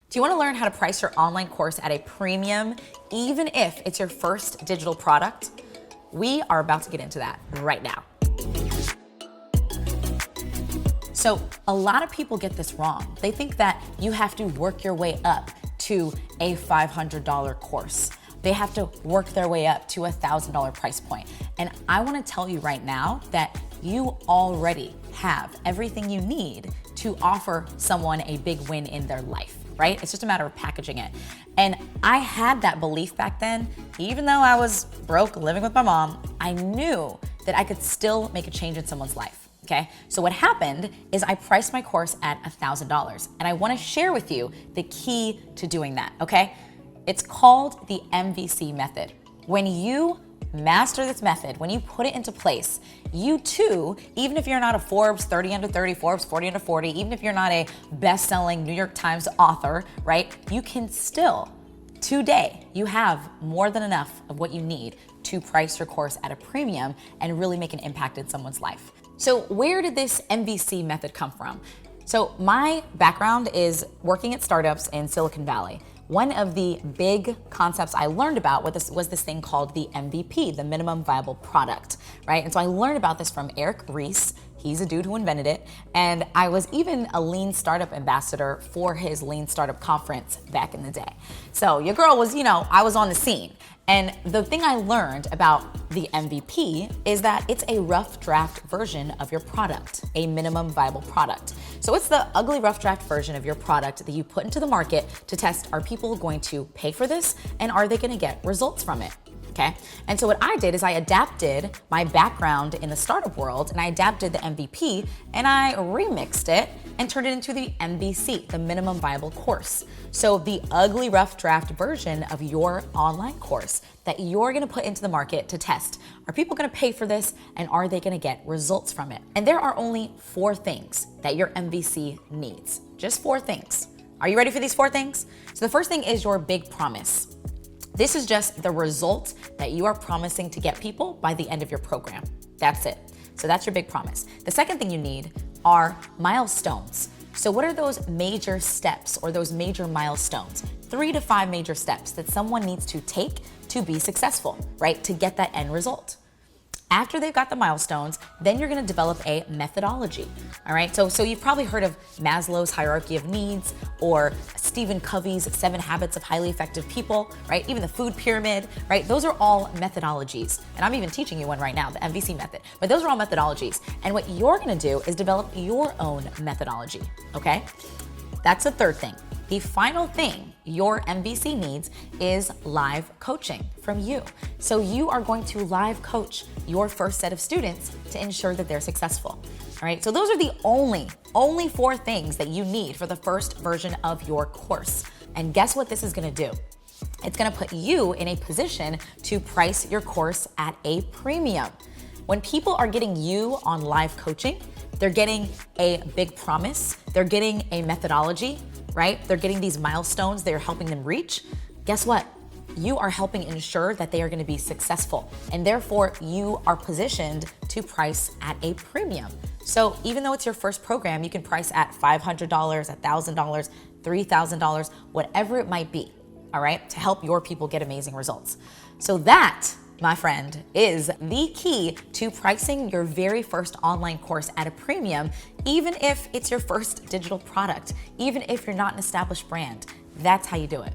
Do you want to learn how to price your online course at a premium, even if it's your first digital product? We are about to get into that right now. So a lot of people get this wrong. They think that you have to work your way up to a $500 course. They have to work their way up to a $1,000 price point. And I want to tell you right now that you already have everything you need to offer someone a big win in their life, right? It's just a matter of packaging it. And I had that belief back then. Even though I was broke, living with my mom, I knew that I could still make a change in someone's life. Okay, so what happened is I priced my course at $1,000, and I want to share with you the key to doing that, okay? It's called the MVC method. When you master this method, when you put it into place, you too, even if you're not a Forbes 30 under 30, Forbes 40 under 40, even if you're not a best-selling New York Times author, right? You can still, today, you have more than enough of what you need to price your course at a premium and really make an impact in someone's life. So where did this MVC method come from? So my background is working at startups in Silicon Valley. One of the big concepts I learned about was this thing called the MVP, the minimum viable product, right? And so I learned about this from Eric Ries. He's a dude who invented it. And I was even a lean startup ambassador for his lean startup conference back in the day. So your girl was, I was on the scene. And the thing I learned about the MVP is that it's a rough draft version of your product, a minimum viable product. So it's the ugly rough draft version of your product that you put into the market to test, are people going to pay for this and are they gonna get results from it? Okay. And so what I did is I adapted my background in the startup world and I adapted the MVP and I remixed it and turned it into the MVC, the minimum viable course. So the ugly rough draft version of your online course that you're gonna put into the market to test. Are people gonna pay for this and are they gonna get results from it? And there are only 4 things that your MVC needs. Just 4 things. Are you ready for these 4 things? So the first thing is your big promise. This is just the result that you are promising to get people by the end of your program. That's it. So that's your big promise. The second thing you need are milestones. So what are those major steps or those major milestones? 3 to 5 major steps that someone needs to take to be successful, right? To get that end result. After they've got the milestones, then you're gonna develop a methodology, all right? So you've probably heard of Maslow's hierarchy of needs or Stephen Covey's 7 habits of highly effective people, right? Even the food pyramid, right? Those are all methodologies. And I'm even teaching you one right now, the MVC method. But those are all methodologies. And what you're gonna do is develop your own methodology, okay? That's the third thing. The final thing your MVC needs is live coaching from you. So you are going to live coach your first set of students to ensure that they're successful. All right, so those are the only 4 things that you need for the first version of your course. And guess what this is gonna do? It's gonna put you in a position to price your course at a premium. When people are getting you on live coaching, they're getting a big promise, they're getting a methodology, right? They're getting these milestones they're helping them reach. Guess what? You are helping ensure that they are gonna be successful. And therefore, you are positioned to price at a premium. So even though it's your first program, you can price at $500, $1,000, $3,000, whatever it might be, all right? To help your people get amazing results. So that, my friend, is the key to pricing your very first online course at a premium, even if it's your first digital product, even if you're not an established brand. That's how you do it.